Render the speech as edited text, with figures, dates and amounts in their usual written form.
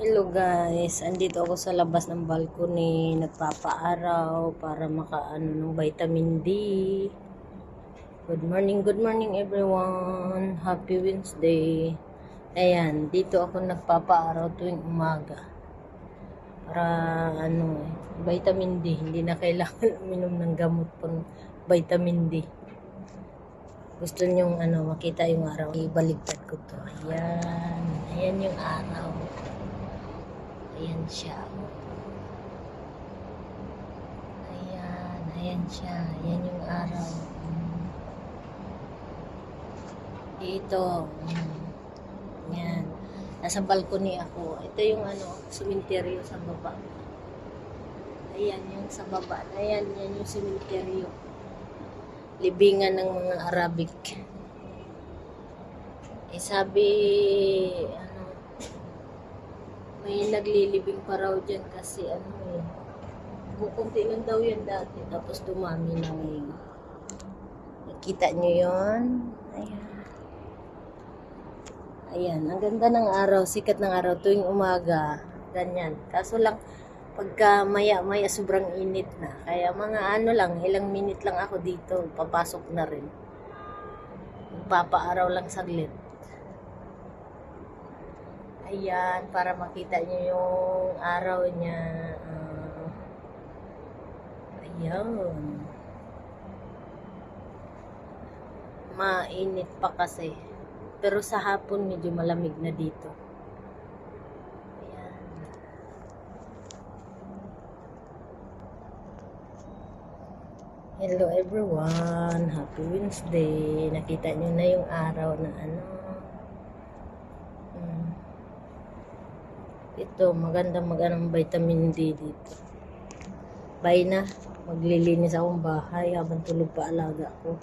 Hello guys, andito ako sa labas ng balcony, nagpapaaraw para makaano ng vitamin D. Good morning everyone. Happy Wednesday. Ayan, dito ako nagpapaaraw tuwing umaga. Para vitamin D, hindi na kailangan uminom ng gamot pang vitamin D. Gusto nyong makita yung araw, ibaligtad ko to. Ayan, ayan yung araw. Ayan siya. Ayan siya. Ayan yung araw. Dito. Ayan. Nasa balcony ako. Ito yung sementeryo sa baba. Ayan yung sa baba. Ayan yung sementeryo. Libingan ng mga Arabic. Sabi, may naglilibing pa raw dyan kasi kukunti lang daw yan dati tapos dumami na ngayon. Nakita nyo yun? Ayan, ang ganda ng araw, sikat ng araw tuwing umaga, ganyan. Kaso lang pagka maya sobrang init na, kaya mga ilang minute lang ako dito, papasok na rin, magpapaaraw lang saglit. Ayan, para makita nyo yung araw niya. Ayan. Mainit pa kasi. Pero sa hapon medyo malamig na dito. Ayan. Hello everyone. Happy Wednesday. Nakita nyo na yung araw na ito, magandang vitamin D dito. Bye na. Maglilinis akong bahay habang tulog pa alaga ko.